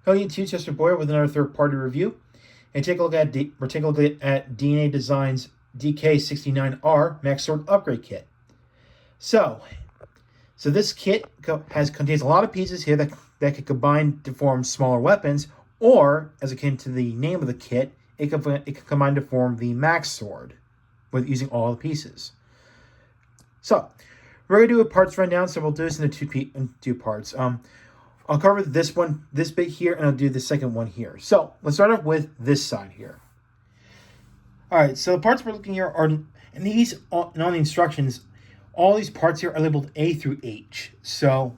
Hello YouTube, Chester Boyer with another third-party review. And take a look at DNA Design's DK-69R Max Sword Upgrade Kit. So this kit contains a lot of pieces here that can combine to form smaller weapons, or, as akin to the name of the kit, it can combine to form the Max Sword with using all the pieces. So we're going to do a parts rundown, so we'll do this in two parts. I'll cover this bit here, and I'll do the second one here. So let's start off with this side here. All right, so the parts we're looking here are, and on the instructions, all these parts here are labeled A through H. So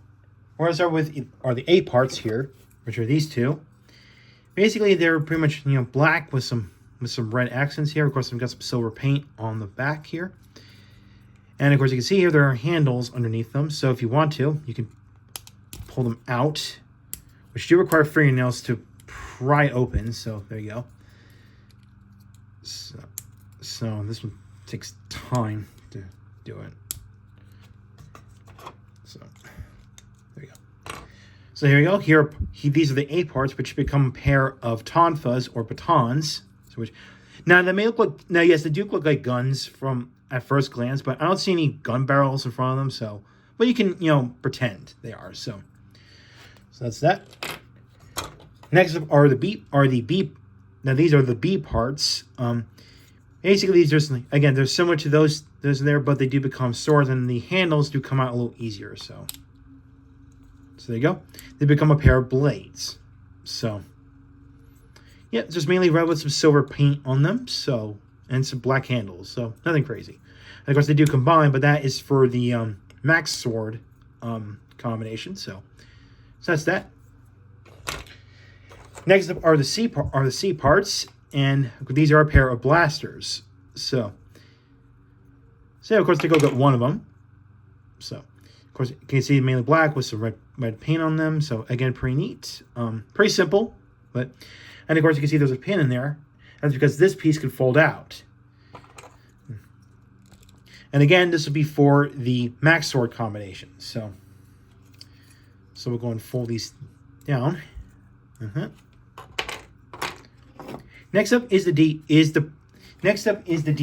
we're gonna start with the A parts here, which are these two. Basically, they're pretty much black with some red accents here. Of course, we've got some silver paint on the back here, and of course you can see here there are handles underneath them. So if you want to, you can pull them out, which do require fingernails to pry open. So there you go. So this one takes time to do it. So there you go. So here we go. These are the A parts, which become a pair of tonfas or batons. So now they may look like, yes, they do look like guns at first glance, but I don't see any gun barrels in front of them. So, but you can pretend they are. So that's that. Next up are the B. Now these are the B parts. Basically these are again, they're similar to those there, but they do become swords, and the handles do come out a little easier. So there you go. They become a pair of blades. So yeah, just mainly red with some silver paint on them. So, and some black handles. So nothing crazy. And of course they do combine, but that is for the Max Sword combination. So that's that. Next up are the C parts, and these are a pair of blasters. So of course, take a look at one of them. So of course you can see mainly black with some red paint on them. So again, pretty neat, pretty simple. And of course you can see there's a pin in there. That's because this piece can fold out. And again, this will be for the Max Sword combination. So we'll go and fold these down. Next up is the D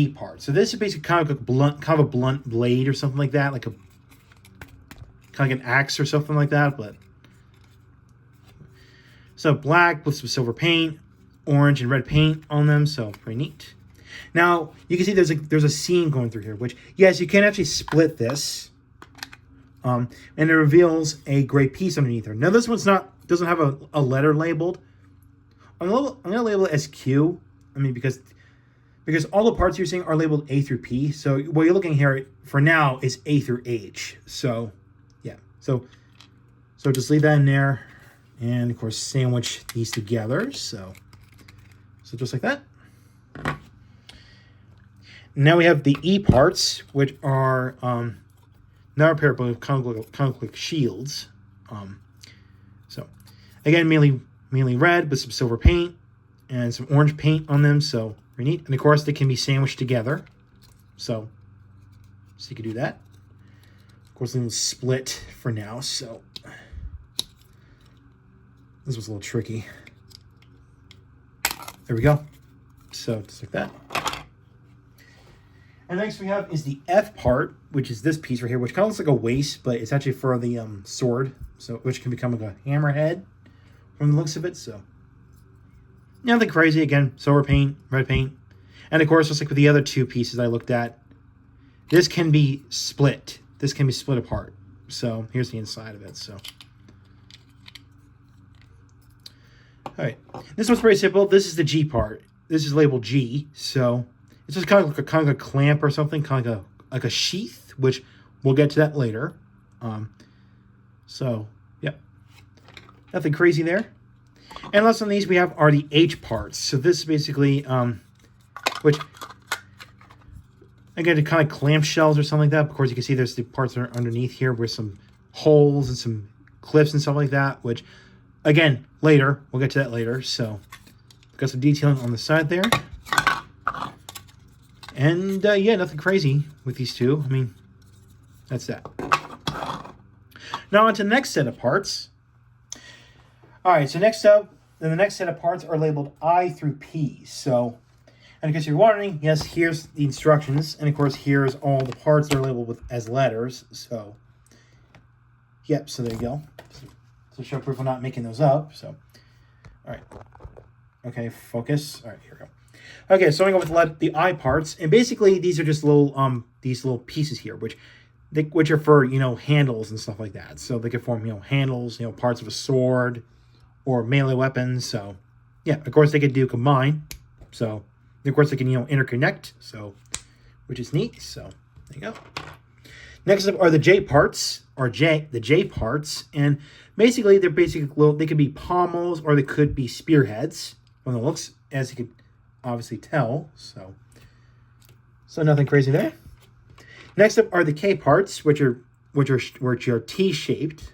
part. So this is basically kind of a blunt blade or something like that, kind of like an axe or something like that. But so black with some silver paint, orange and red paint on them. So pretty neat. Now you can see there's a seam going through here, which yes, you can actually split this. And it reveals a gray piece underneath her. Now this one's doesn't have a letter labeled. I'm gonna label it as Q. I mean, because all the parts you're seeing are labeled A through P. So what you're looking here for now is A through H. So yeah. So just leave that in there, and of course sandwich these together. So just like that. Now we have the E parts, which are another pair of kind of like shields. So again, mainly red with some silver paint and some orange paint on them. So very neat. And of course, they can be sandwiched together. So you can do that. Of course, they will split for now. So this was a little tricky. There we go. So just like that. And next we have is the F part, which is this piece right here, which kind of looks like a waist, but it's actually for the sword, so which can become like a hammerhead from the looks of it. So nothing crazy. Again, silver paint, red paint, and of course, just like with the other two pieces I looked at, this can be split. This can be split apart. So here's the inside of it. So all right, this one's pretty simple. This is the G part. This is labeled G. So it's just kind of like a clamp or something, kind of like a sheath, which we'll get to that later. So, yep. Nothing crazy there. And last on these we have are the H parts. So this is basically, which, again, the kind of clamp shells or something like that. Of course, you can see there's the parts that are underneath here with some holes and some clips and stuff like that, which, again, later. We'll get to that later. So, got some detailing on the side there. And, yeah, nothing crazy with these two. I mean, that's that. Now, on to the next set of parts. All right, so next up, then the next set of parts are labeled I through P. So, and in case you're wondering, yes, here's the instructions, and of course, here's all the parts that are labeled with as letters. So, yep, so there you go. So show proof I'm not making those up. So, all right. Okay, focus. All right, here we go. Okay, so I'm going to go with the I parts, and basically these are just little pieces here, which are for, you know, handles and stuff like that. So they could form, you know, handles, you know, parts of a sword or melee weapons. So yeah, of course they could do combine. So of course they can, you know, interconnect. So which is neat. So there you go. Next up are the J parts, the J parts, and basically they're they could be pommels or they could be spearheads from the looks, as you could obviously tell. So nothing crazy there. Next up are the K parts, which are T-shaped.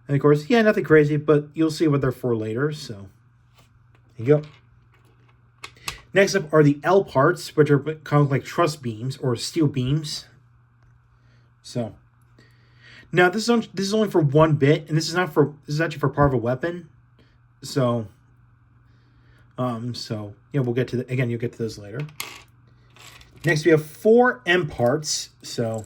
And of course, yeah, nothing crazy, but you'll see what they're for later. So there you go. Next up are the L parts, which are kind of like truss beams or steel beams. So now this is only for one bit, and this is actually for part of a weapon. So yeah, we'll get to you'll get to those later. Next, we have 4 M parts. So,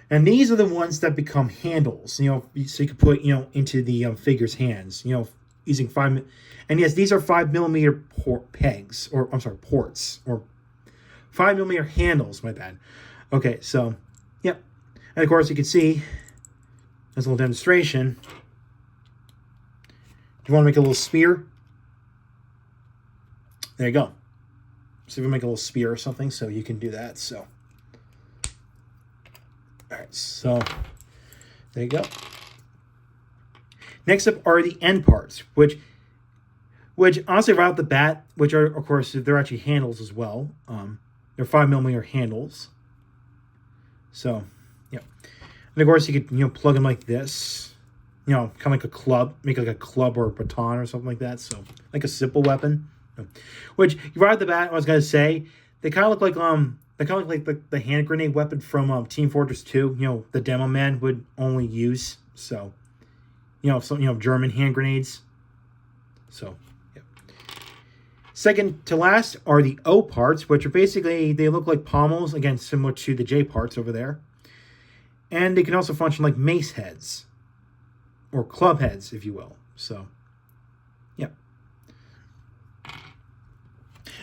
and these are the ones that become handles. You know, so you can put, you know, into the figure's hands. You know, using 5. And yes, these are 5mm pegs, or I'm sorry, ports, or 5mm handles. My bad. Okay, so yep, and of course you can see as a little demonstration. Do you want to make a little spear? There you go. So if we make a little spear or something, so you can do that. So, all right, so there you go. Next up are the end parts, which honestly right off the bat, which are, of course, they're actually handles as well. They're 5mm handles. So, yeah, and of course you could, you know, plug them like this. You know, kind of like a club, make like a club or a baton or something like that. So, like a simple weapon. Which right off the bat, I was gonna say, they kind of look like the hand grenade weapon from Team Fortress 2. You know, the demo man would only use. So, you know, German hand grenades. So, yeah. Second to last are the O parts, which are basically, they look like pommels, again similar to the J parts over there, and they can also function like mace heads or club heads, if you will. So, yeah.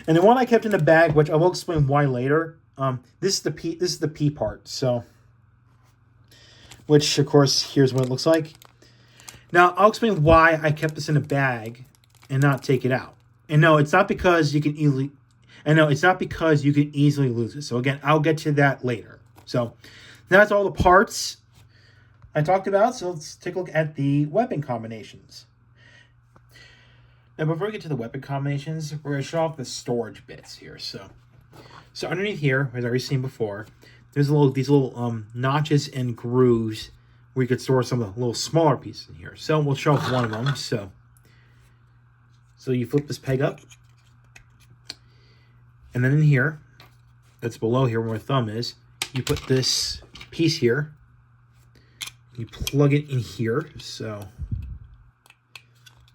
And the one I kept in the bag, which I will explain why later. This is the P part. So, which of course, here's what it looks like. Now I'll explain why I kept this in a bag and not take it out. And no, it's not because you can easily. And no, it's not because you can easily lose it. So again, I'll get to that later. So that's all the parts I talked about. So let's take a look at the weapon combinations. Now, before we get to the weapon combinations, we're going to show off the storage bits here. So underneath here, as I've already seen before, there's these little notches and grooves where you could store some of the little smaller pieces in here. So we'll show off one of them. So you flip this peg up, and then in here, that's below here where my thumb is, you put this piece here. You plug it in here. So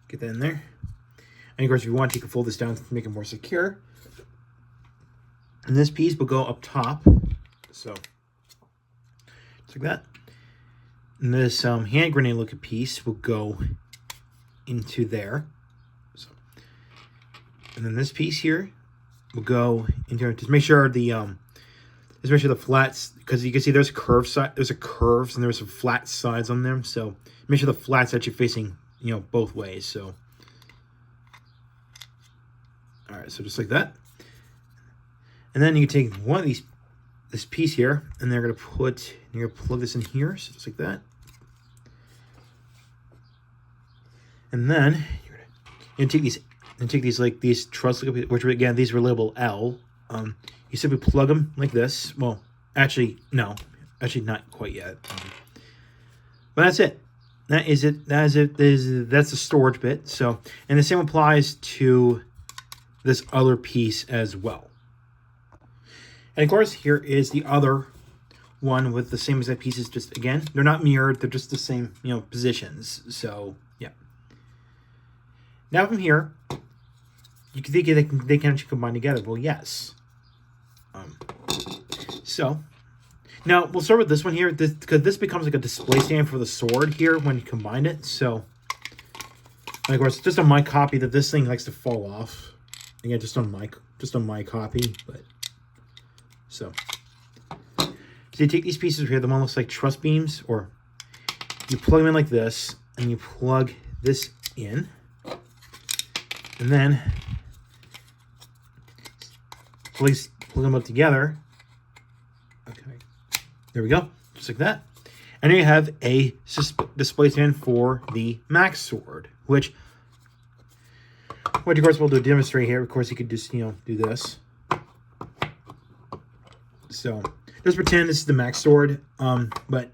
get that in there. And of course, if you want, you can fold this down to make it more secure. And this piece will go up top. So, just like that. And this hand grenade looking piece will go into there. So, and then this piece here will go into here. Just make sure the flats, because you can see there's curves and there's some flat sides on them. So make sure the flats actually facing, you know, both ways. So. All right, so just like that. And then you take one of this piece here, and you're gonna plug this in here, so just like that. And then you're gonna take these truss, which again, these were labeled L. You simply plug them like this. Well, actually, no, actually not quite yet. But that's it. That is it. That's the storage bit. So, and the same applies to this other piece as well. And of course, here is the other one with the same exact pieces. Just again, they're not mirrored; they're just the same, positions. So yeah. Now from here, you can think they can actually combine together. Well, yes. So now we'll start with this one here, because this becomes like a display stand for the sword here when you combine it. So, and of course, just on my copy, that this thing likes to fall off. Again, just on my copy, but so you take these pieces here. The one looks like truss beams, or you plug them in like this, and you plug this in, and then plug them up together. Okay, there we go, just like that. And then you have a display stand for the Max Sword, which of course we'll do a demonstrate here. Of course, you could just do this. So just pretend this is the Max Sword, but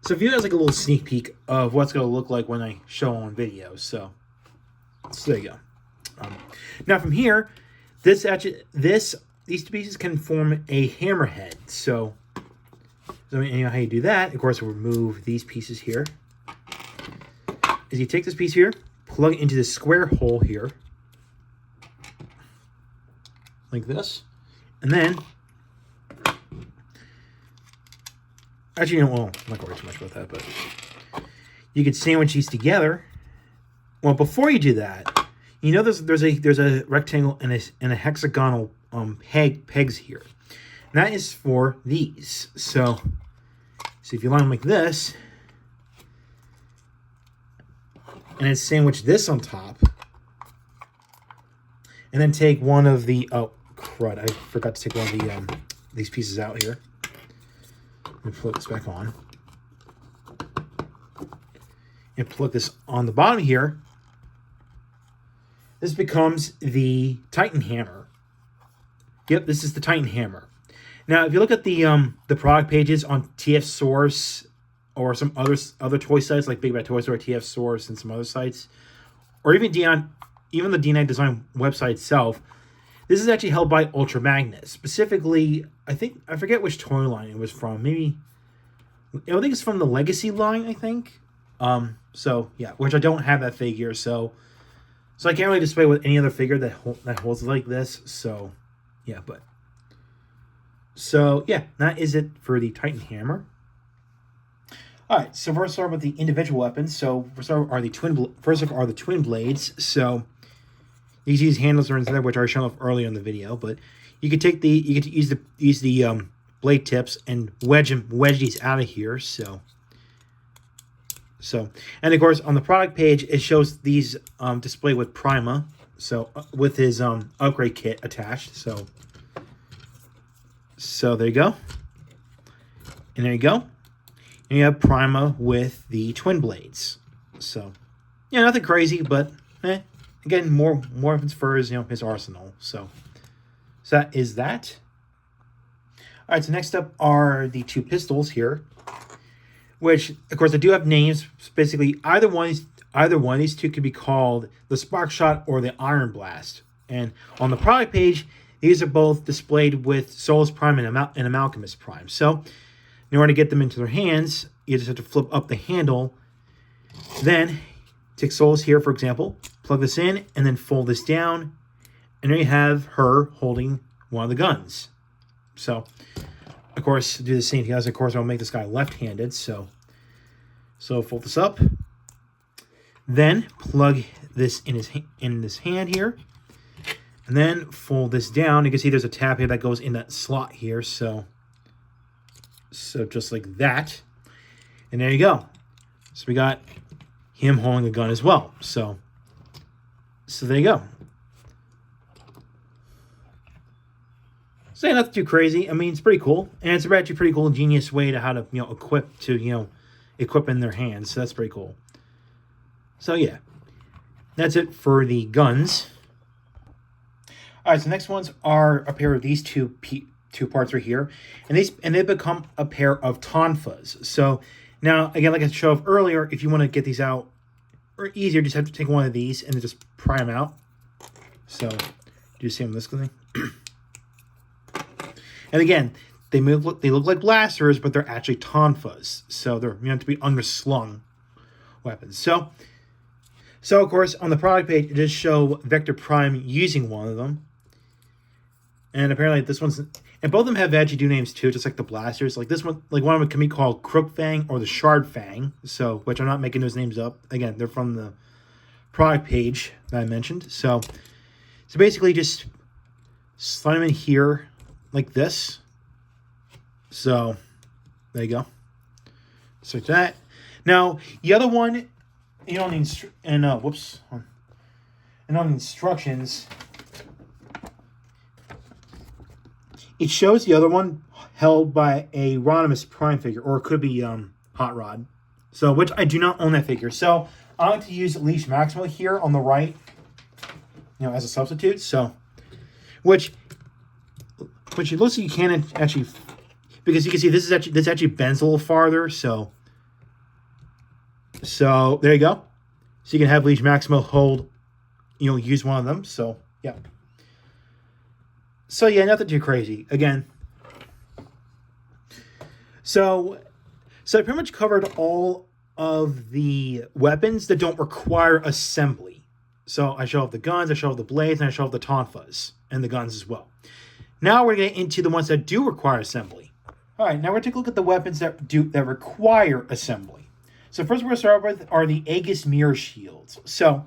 so view it as like a little sneak peek of what's going to look like when I show on video. So there you go. Now from here, these two pieces can form a hammerhead. So how you do that? Of course, we'll remove these pieces here. Is you take this piece here, plug it into the square hole here, like this, and then actually, well, I'm not going to worry too much about that, but you can sandwich these together. Well, before you do that, there's a rectangle and a hexagonal pegs here. And that is for these. So if you line them like this, and then sandwich this on top, and then take one of the I forgot to take one of the these pieces out here. Let me put this back on. And put this on the bottom here. This becomes the Titan hammer. Yep, this is the Titan hammer. Now, if you look at the product pages on TF Source or some other toy sites like Big Bad Toy Store, TF Source, and some other sites, or even the D9 Design website itself, this is actually held by Ultra Magnus. Specifically, I forget which toy line it was from. Maybe I think it's from the Legacy line. I think. So yeah, which I don't have that figure, so I can't really display with any other figure that holds it like this. So yeah, that is it for the Titan hammer. All right, so first start with the individual weapons. So first are the twin blades. So you can use handles or instead, which I showed off earlier in the video, but you could use the blade tips and wedge these out of here. So and of course on the product page it shows these displayed with Prima. So with his upgrade kit attached. So there you go, and there you go. And you have Prima with the twin blades. So, yeah, nothing crazy, but again, more of his for his arsenal. So that is that. All right, so next up are the two pistols here, which of course they do have names. Basically, either one of these two could be called the Spark Shot or the Iron Blast. And on the product page, these are both displayed with Solus Prime and Amalgamus Prime. So in order to get them into their hands, you just have to flip up the handle. Then take Solus here, for example, plug this in, and then fold this down. And there you have her holding one of the guns. So, of course, do the same thing. Of course, I'll make this guy left-handed. So fold this up. Then plug this in this hand here. And then fold this down. You can see there's a tab here that goes in that slot here. So just like that. And there you go. So we got him holding a gun as well. So there you go. So yeah, nothing too crazy. I mean, it's pretty cool. And it's actually a pretty cool, ingenious way to how to, equip in their hands. So that's pretty cool. So yeah. That's it for the guns. All right, so next ones are a pair of these two parts right here, and they become a pair of tonfas. So now, again, like I showed off earlier, if you want to get these out or easier, just have to take one of these and then just pry them out. So do you see them this thing? And again, they look like blasters, but they're actually tonfas. So they're meant to be underslung weapons. So of course, on the product page, it does show Vector Prime using one of them. And apparently this one's... And both of them have actually do names too, just like the blasters. Like this one, like one of them can be called Crook Fang or the Shard Fang. So, which I'm not making those names up. Again, they're from the product page that I mentioned. So basically just slide them in here like this. So there you go. So like that. Now the other one, you know, and on the instructions, it shows the other one held by a Rodimus Prime figure, or it could be Hot Rod. So, which I do not own that figure. So I like to use Leash Maximo here on the right, you know, as a substitute. So, which it looks like you can actually, because you can see this actually bends a little farther. So there you go. So you can have Leash Maximo hold, you know, use one of them. So yeah. So yeah, nothing too crazy. Again. So I pretty much covered all of the weapons that don't require assembly. So I show off the guns, I show off the blades, and I show off the tonfas and the guns as well. Now we're getting into the ones that do require assembly. All right, now we're going to take a look at the weapons that require assembly. So first we're going to start with are the Aegis Mirror Shields. So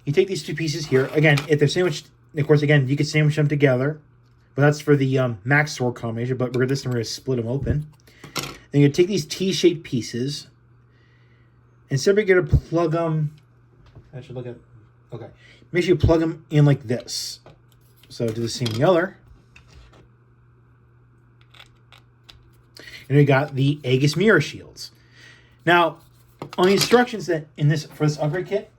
you take these two pieces here. Again, if they're sandwiched, of course, again, you can sandwich them together. But that's for the Max Sword combination, but we're going to split them open. Then you're going to take these T-shaped pieces. And so we're going to plug them... I should look at... Okay. Make sure you plug them in like this. So do the same the other. And we got the Aegis Mirror Shields. Now, on the instructions that for this upgrade kit,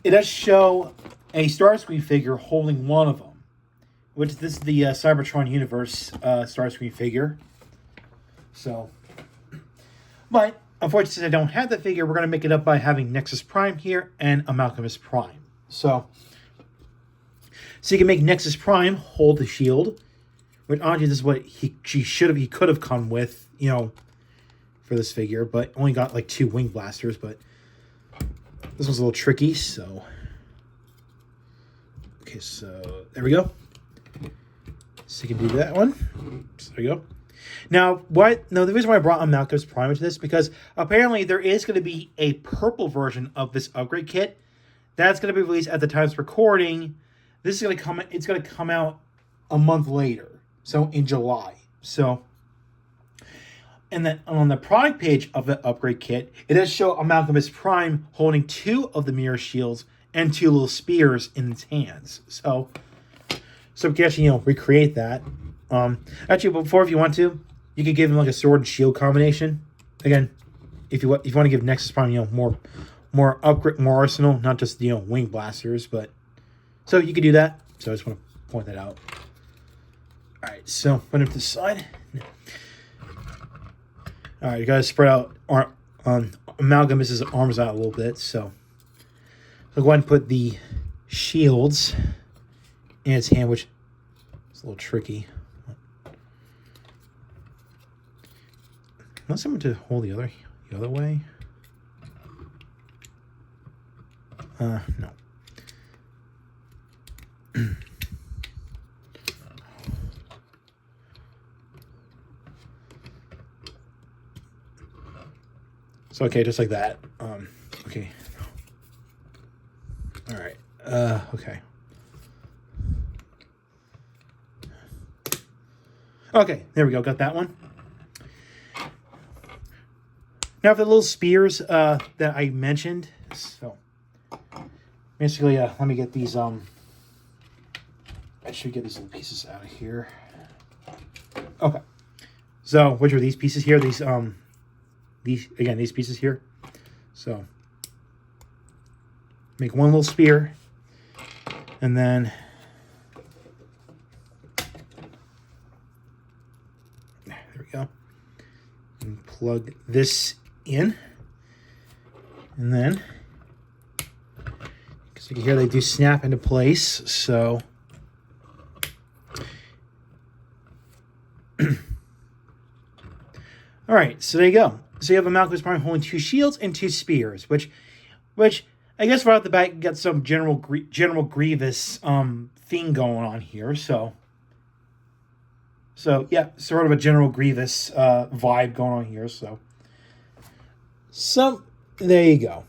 it does show a Starscream figure holding one of them, which this is the Cybertron Universe Starscream figure. So, but unfortunately, since I don't have the figure, we're going to make it up by having Nexus Prime here and Amalgamus Prime. So you can make Nexus Prime hold the shield, which honestly, this is what he could have come with, you know, for this figure, but only got like 2 wing blasters. But this one's a little tricky, so okay, so there we go. So you can do that one. So there you go. Now, the reason why I brought Amalgamus Prime into this, because apparently there is going to be a purple version of this upgrade kit that's going to be released at the time of recording. This is going to come out a month later, so in July. So, and then on the product page of the upgrade kit, it does show Amalgamus Prime holding 2 of the mirror shields and 2 little spears in its hands. So we can actually, you know, recreate that. Actually, before, if you want to, you could give him like a sword and shield combination. Again, if you want to give Nexus Prime, you know, more upgrade, more arsenal, not just, you know, wing blasters, but so you could do that. So I just want to point that out. All right, so put him to the side. All right, you gotta spread out Amalgamus's arms out a little bit. So go ahead and put the shields in its hand, which is a little tricky. Unless I'm going to hold the other way. No. So okay, just like that. Okay. All right. Okay. Okay, there we go. Got that one. Now for the little spears that I mentioned. So basically, let me get these. I should get these little pieces out of here. Okay. So which are these pieces here? These pieces here. So make one little spear, and then there we go. And plug this in, and then because you can hear they do snap into place. So All right, so there you go. So you have a Malcolmus Prime holding 2 shields and 2 spears, which I guess right off the bat you got some General Grievous thing going on here. So yeah, sort of a General Grievous vibe going on here. So there you go.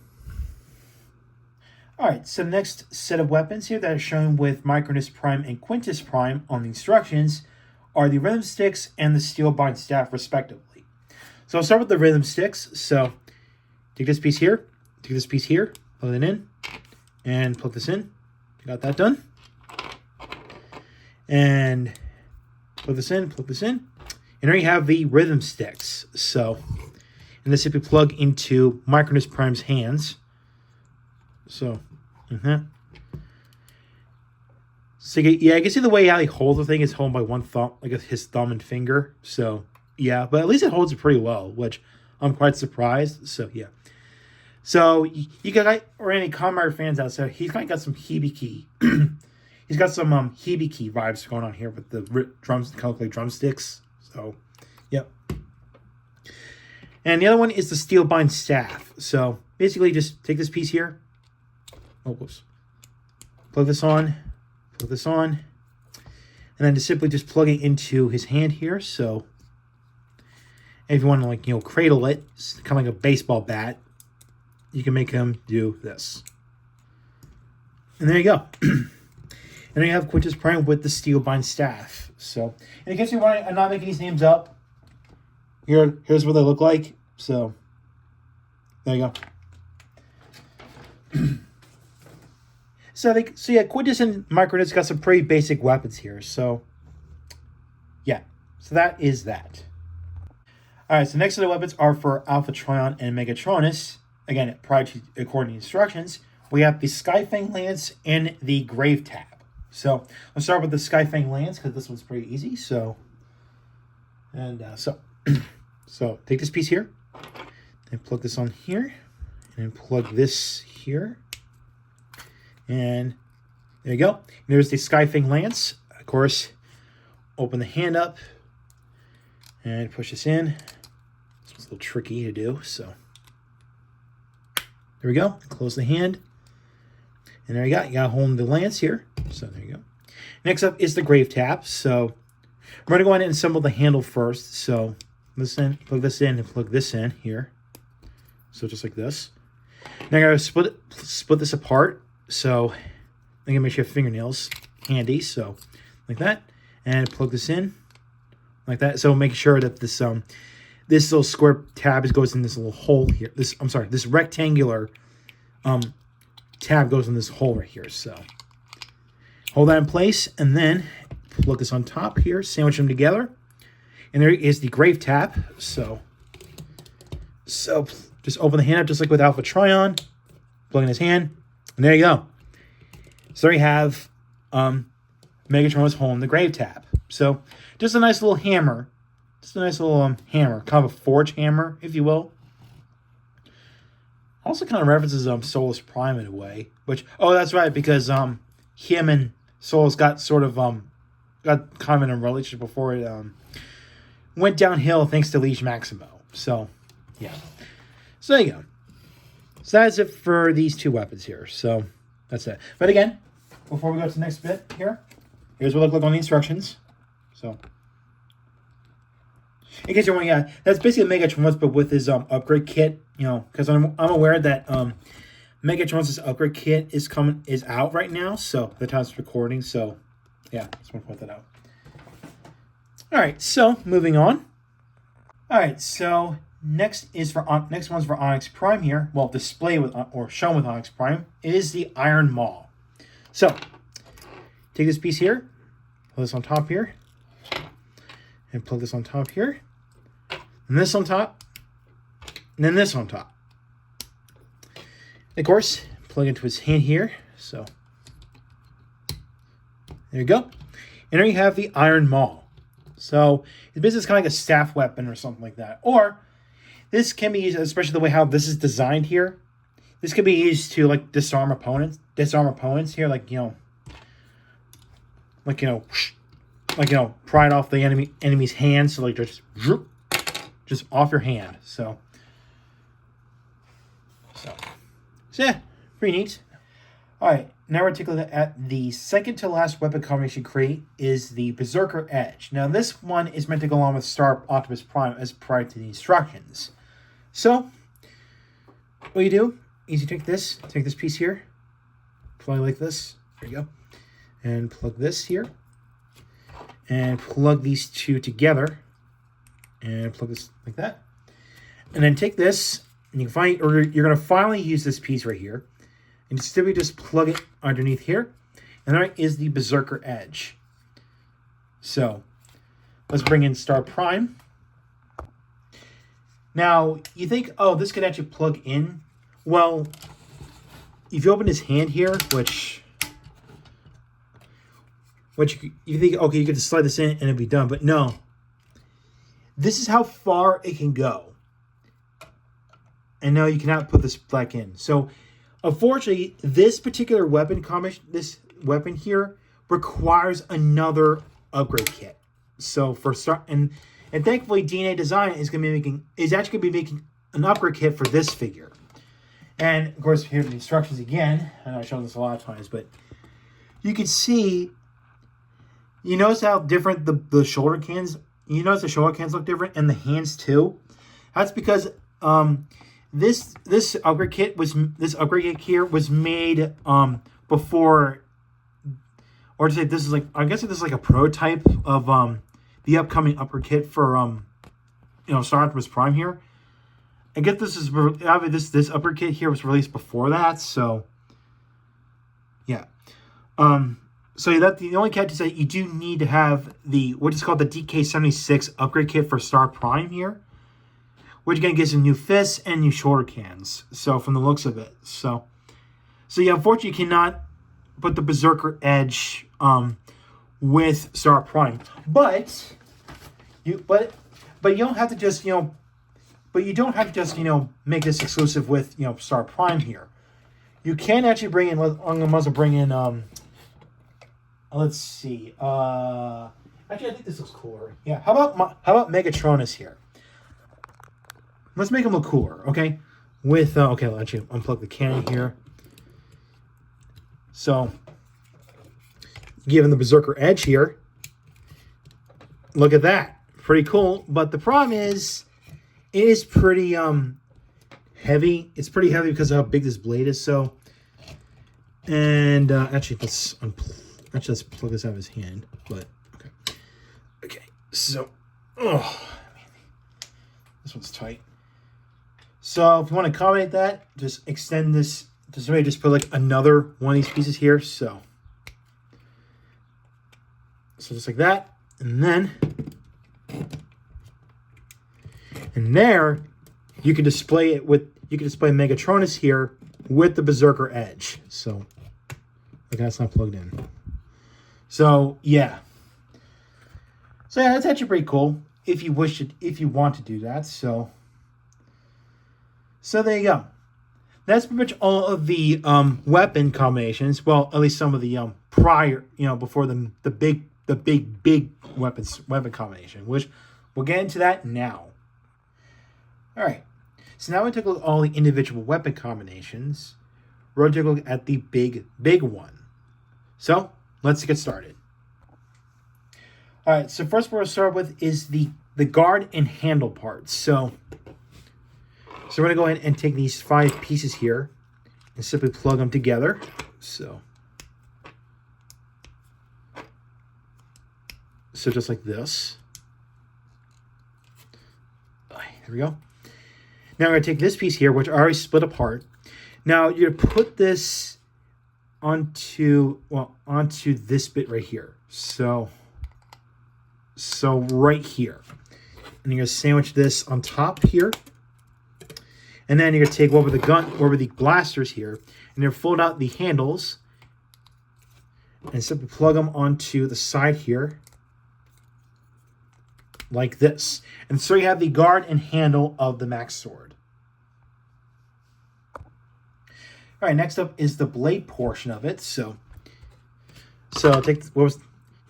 All right, so next set of weapons here that are shown with Micronus Prime and Quintus Prime on the instructions are the Rhythm Sticks and the Steelbind Staff, respectively. So I'll start with the Rhythm Sticks. So take this piece here, plug it in, and plug this in. Got that done. And plug this in. And there you have the Rhythm Sticks. So, and this simply plug into Micronus Prime's hands. So, So yeah, I can see the way how he holds the thing is held by one thumb, like his thumb and finger. So yeah, but at least it holds it pretty well, which I'm quite surprised. So yeah. So you got, or any Comrade fans out there, he's kind of got some Hibiki. He's got some Hibiki vibes going on here with the drums, kind of look like drumsticks. So, yep. And the other one is the Steelbind Staff. So basically, just take this piece here. Oh, whoops. Plug this on, and then simply just plug it into his hand here. So, if you want to, like, cradle it, kind of like a baseball bat, you can make him do this. And there you go. And then you have Quintus Prime with the Steelbind Staff. So, in case you want to not making these names up, here's what they look like. So, there you go. So yeah, Quintus and Micronus got some pretty basic weapons here. So, yeah. So that is that. All right, so next set of weapons are for Alpha Trion and Megatronus. Again, according to instructions, we have the Skyfang Lance and the Grave Tab. So let's start with the Skyfang Lance because this one's pretty easy. So take this piece here and plug this on here, and plug this here, and there you go. There's the Skyfang Lance. Of course, open the hand up and push this in. This one's a little tricky to do, so there we go. Close the hand. And there you go. You got to hold the lance here. So there you go. Next up is the Grave Tap. So we're going to go ahead and assemble the handle first. So listen, plug this in and plug this in here. So just like this. Now I'm going to split this apart. So I'm going to make sure you have fingernails handy. So like that. And plug this in like that. So making sure that this little square tab goes in this little hole here. This rectangular tab goes in this hole right here. So hold that in place, and then plug this on top here, sandwich them together, and there is the Grave Tap. So just open the hand up just like with Alpha Trion, plug in his hand, and there you go. So there you have Megatron's holding the Grave Tap. So just a nice little hammer. Just a nice little hammer, kind of a forge hammer, if you will. Also kind of references Solus Prime in a way. Which, oh, that's right, because him and Solus got sort of got kind of in a relationship before it went downhill thanks to Liege Maximo. So, yeah. So there you go. So that's it for these two weapons here. So that's it. But again, before we go to the next bit here, here's what it looks like on the instructions. So in case you're wondering, yeah, that's basically Megatronus, but with his upgrade kit. Because I'm aware that Megatronus' upgrade kit is out right now. So the time's recording. So yeah, just want to point that out. All right, so moving on. All right, so next one's for Onyx Prime here. Well, display with or shown with Onyx Prime is the Iron Maw. So take this piece here, put this on top here, and plug this on top here, and this on top, and then this on top. Of course, plug into his hand here. So there you go. And there you have the Iron Maw. So it's basically kind of like a staff weapon or something like that. Or this can be used, especially the way how this is designed here. This can be used to like disarm opponents here, like like, you know, pry it off the enemy's hand. So like just off your hand. So yeah, pretty neat. All right, now we're taking a look at the second to last weapon combination create is the Berserker Edge. Now this one is meant to go along with Star Optimus Prime as prior to the instructions. So what you do is you take this piece here, plug like this. There you go, and plug this here, and plug these two together, and plug this like that, and then take this, and you can find, or you're gonna finally use this piece right here. And simply just plug it underneath here. And that is the Berserker Edge. So let's bring in Star Prime. Now, you think, oh, this could actually plug in. Well, if you open his hand here, which you think, okay, you could just slide this in and it'd be done. But no. This is how far it can go. And no, you cannot put this back in. So unfortunately, this particular weapon combination, this weapon here, requires another upgrade kit. So for start, and thankfully, DNA Design is actually going to be making an upgrade kit for this figure. And of course, here are the instructions again. I know I've shown this a lot of times, but you can see. You notice how different the shoulder cans. You notice the shoulder cans look different, and the hands too. That's because this upgrade kit here was made before, or to say this is like, I guess this is like a prototype of the upcoming upgrade kit for you know, Star Optimus Prime here. I guess this upgrade kit here was released before that, so yeah. So that the only catch is that you do need to have the what is called the DK-69R upgrade kit for Star Prime here, which again gives you new fists and new shoulder cans. So from the looks of it, so yeah, unfortunately you cannot put the Berserker Edge with Star Prime, but you don't have to just make this exclusive with Star Prime here. You can actually bring in. I'm gonna bring in. Let's see. Actually, I think this looks cooler. Yeah. How about Megatronus here? Let's make him look cooler, okay? With okay, I'll actually unplug the cannon here. So, given the Berserker Edge here, look at that, pretty cool. But the problem is, it is pretty heavy. It's pretty heavy because of how big this blade is. So, and actually, let's plug this out of his hand. But okay. So, oh, man, this one's tight. So if you want to accommodate that, just extend this. Just put like another one of these pieces here. So just like that, and then there you can display it with. You can display Megatronus here with the Berserker Edge. So like that's not plugged in. So yeah. So yeah, that's actually pretty cool. If you want to do that. So there you go. That's pretty much all of the weapon combinations. Well, at least some of the prior, before the big weapon combination, which we'll get into that now. All right. So now we take a look at all the individual weapon combinations. We're going to take a look at the big one. So let's get started. All right. So first, what we'll start with is the guard and handle parts. So we're going to go ahead and take these 5 pieces here and simply plug them together. So just like this. There we go. Now we're going to take this piece here, which I already split apart. Now you're going to put this onto this bit right here. So right here. And you're going to sandwich this on top here. And then you're going to take over the blasters here, and you're fold out the handles and simply plug them onto the side here like this. And so you have the guard and handle of the Max Sword. All right, next up is the blade portion of it. So take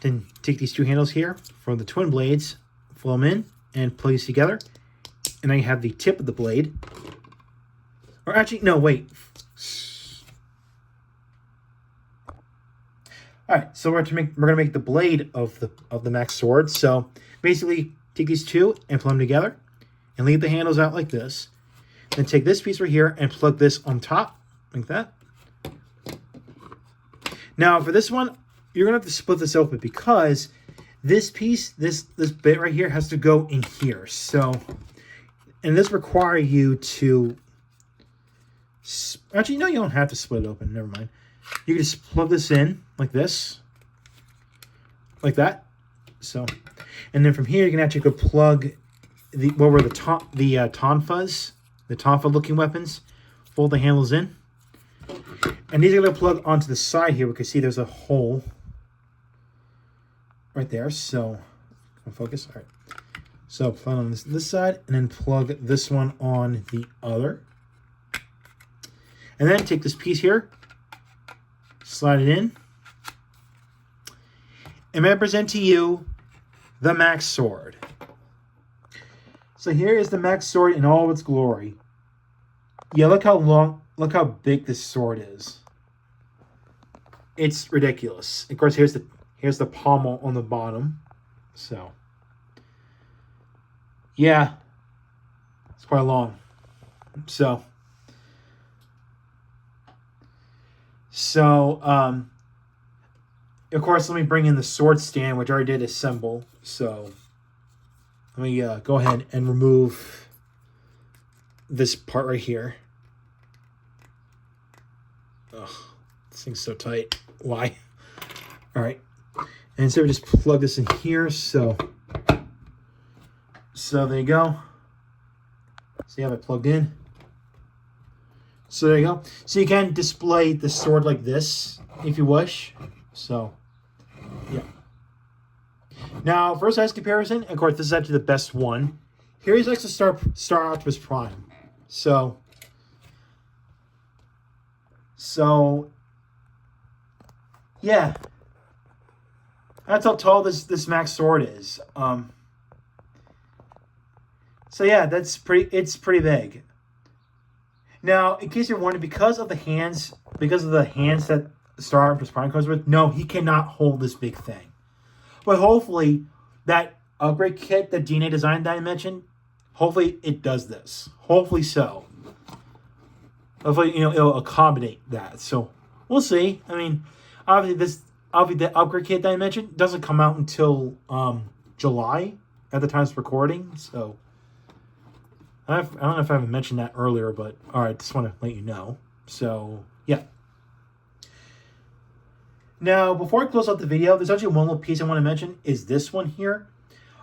Then take these two handles here from the twin blades, flow them in, and plug these together. And now you have the tip of the blade. Or actually, no, wait. All right, so we're gonna make the blade of the Max sword. So basically, take these two and plug them together, and leave the handles out like this. Then take this piece right here and plug this on top like that. Now for this one, you're gonna have to split this open because this piece, this bit right here, has to go in here. So, and this requires you to. Actually, no, you don't have to split it open. Never mind. You can just plug this in like this, like that. So, and then from here you can actually go plug the tonfas, the tonfa looking weapons. Fold the handles in, and these are going to plug onto the side here. We can see there's a hole right there. So, focus. All right. So plug on this side, and then plug this one on the other, and then take this piece here. Slide it in. And I present to you the Max sword. So here is the Max sword in all of its glory. Yeah, look how big this sword is. It's ridiculous. Of course, here's the pommel on the bottom. So yeah, it's quite long. So of course, let me bring in the sword stand, which I already did assemble. So let me go ahead and remove this part right here. Ugh, this thing's so tight. Why? All right. And so we just plug this in here. So there you go. So you have it plugged in. So there you go. So you can display the sword like this if you wish. So, yeah. Now, for a size comparison, of course, this is actually the best one. Here is actually Star Optimus Prime. So, yeah. That's how tall this Max sword is. So yeah, it's pretty big. Now, in case you're wondering, because of the hands that Star Optimus Prime comes with, no, he cannot hold this big thing. But hopefully, that upgrade kit that DNA designed that I mentioned, hopefully it does this. Hopefully so. Hopefully, it'll accommodate that. So we'll see. I mean, obviously the upgrade kit that I mentioned doesn't come out until July at the time of recording. So I don't know if I haven't mentioned that earlier, but all right, just want to let you know. So yeah. Now, before I close out the video, there's actually one little piece I want to mention, is this one here.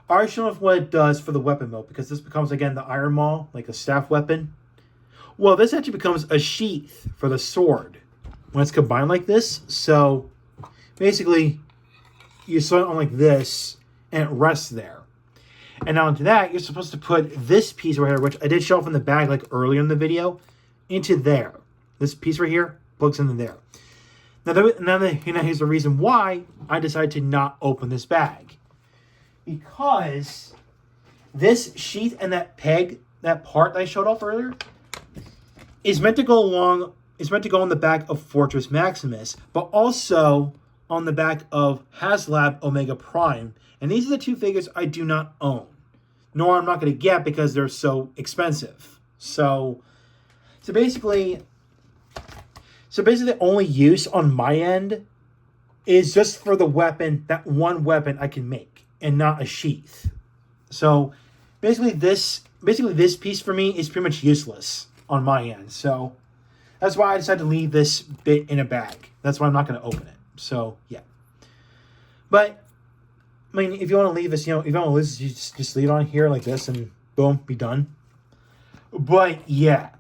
I already shown off what it does for the weapon mode, because this becomes, again, the Iron Maul, like a staff weapon. Well, this actually becomes a sheath for the sword when it's combined like this. So, basically, you sew it on like this, and it rests there. And now into that, you're supposed to put this piece right here, which I did show off in the bag like earlier in the video, into there. This piece right here plugs into there. Now, here's the reason why I decided to not open this bag. Because this sheath and that peg, that part that I showed off earlier, is meant to go along, is meant to go on the back of Fortress Maximus, but also on the back of HasLab Omega Prime. And these are the two figures I do not own. Nor I'm not going to get because they're so expensive. So basically, the only use on my end is just for the weapon, that one weapon I can make, and not a sheath. So basically this piece for me is pretty much useless on my end. So that's why I decided to leave this bit in a bag. That's why I'm not going to open it. So yeah. But I mean, if you want to leave this, if you want to leave this, you just leave it on here like this, and boom, be done. But yeah.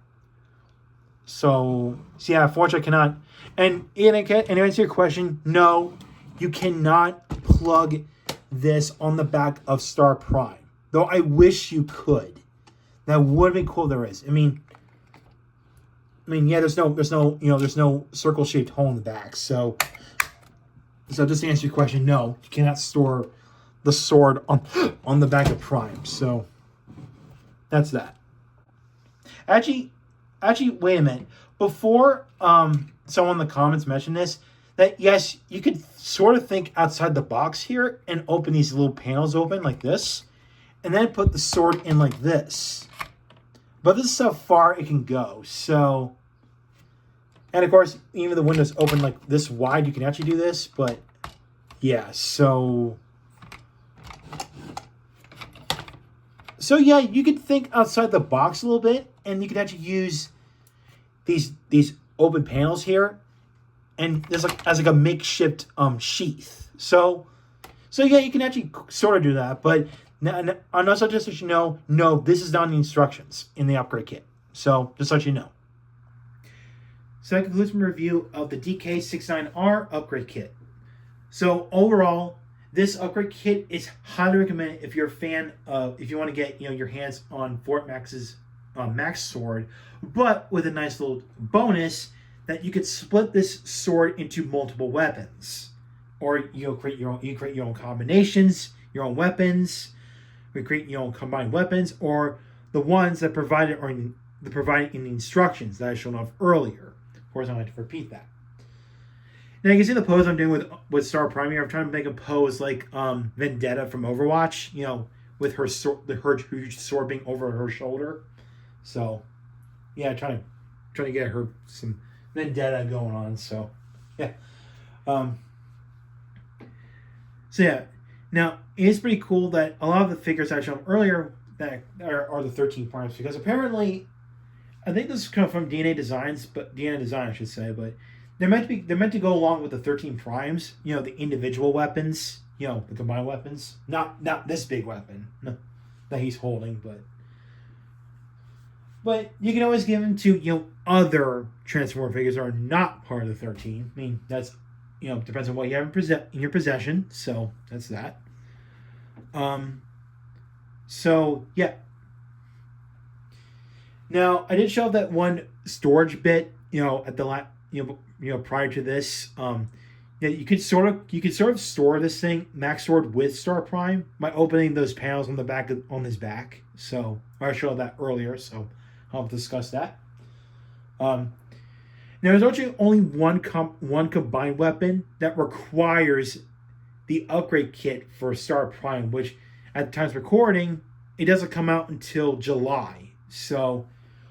So yeah, unfortunately I cannot. And to answer your question, no, you cannot plug this on the back of Star Prime. Though I wish you could. That would be cool. There is. I mean, yeah. There's no circle-shaped hole in the back. So So just to answer your question, no, you cannot store the sword on the back of Prime. So that's that. Actually, wait a minute. Before someone in the comments mentioned this, that yes, you could sort of think outside the box here and open these little panels open like this, and then put the sword in like this. But this is how far it can go. So, and of course, even the windows open like this wide, you can actually do this. But yeah, so yeah, you could think outside the box a little bit, and you could actually use these open panels here, and there's like as like a makeshift sheath. So yeah, you can actually sort of do that. But on also just so you know, no, this is not in the instructions in the upgrade kit. So just so you know. So that concludes my review of the DK-69R upgrade kit. So overall, this upgrade kit is highly recommended if you're a fan of, if you want to get your hands on Fort Max's Max sword, but with a nice little bonus that you could split this sword into multiple weapons, or create your own combinations, your own weapons. We create your own combined weapons, or the ones that provided in the instructions that I showed off earlier. Of course, I like to repeat that. Now you can see the pose I'm doing with Star Prime here. I'm trying to make a pose like Vendetta from Overwatch, with her sword, her huge sword being over her shoulder. So, yeah, trying to get her some Vendetta going on. So, yeah. So yeah. Now it is pretty cool that a lot of the figures I showed earlier that are the 13 primes, because apparently, I think this is kind of from DNA Designs, but DNA Design I should say, but they're meant to go along with the 13 primes, the individual weapons, the combined weapons. Not this big weapon that he's holding, but you can always give them to other Transformer figures that are not part of the 13. I mean, that's depends on what you have in your possession. So that's that. So yeah. Now I did show that one storage bit, at the prior to this. You could sort of store this thing, Max Sword, with Star Prime by opening those panels on the back on his back. So I showed that earlier, so I'll discuss that. Now, there's actually only one combined weapon that requires the upgrade kit for Star Prime, which at the time of recording, it doesn't come out until July. So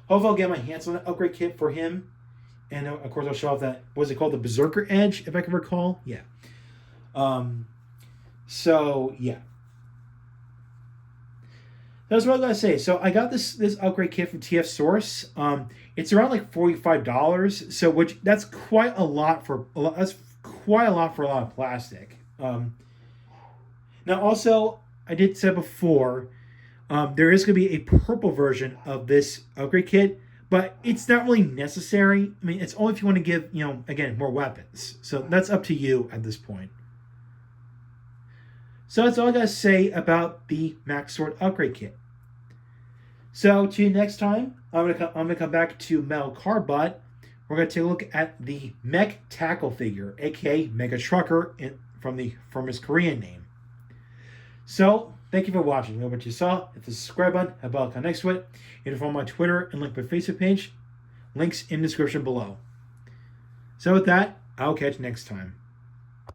hopefully I'll get my hands on the upgrade kit for him. And of course I'll show off that, what's it called? The Berserker Edge, if I can recall. Yeah. So yeah. That's what I gotta say. So I got this upgrade kit from TF Source. It's around like $45. So that's quite a lot for a lot of plastic. Now also, I did say before, there is gonna be a purple version of this upgrade kit, but it's not really necessary. I mean, it's only if you want to give again, more weapons. So that's up to you at this point. So that's all I gotta say about the Max Sword upgrade kit. So to you next time, I'm gonna come back to Metal Carbot. We're gonna take a look at the Mech Tackle figure, aka Mega Trucker, from his Korean name. So thank you for watching. If you what you saw, hit the subscribe button, have a bell icon next to it. You can follow my Twitter and link my Facebook page. Links in the description below. So with that, I'll catch you next time.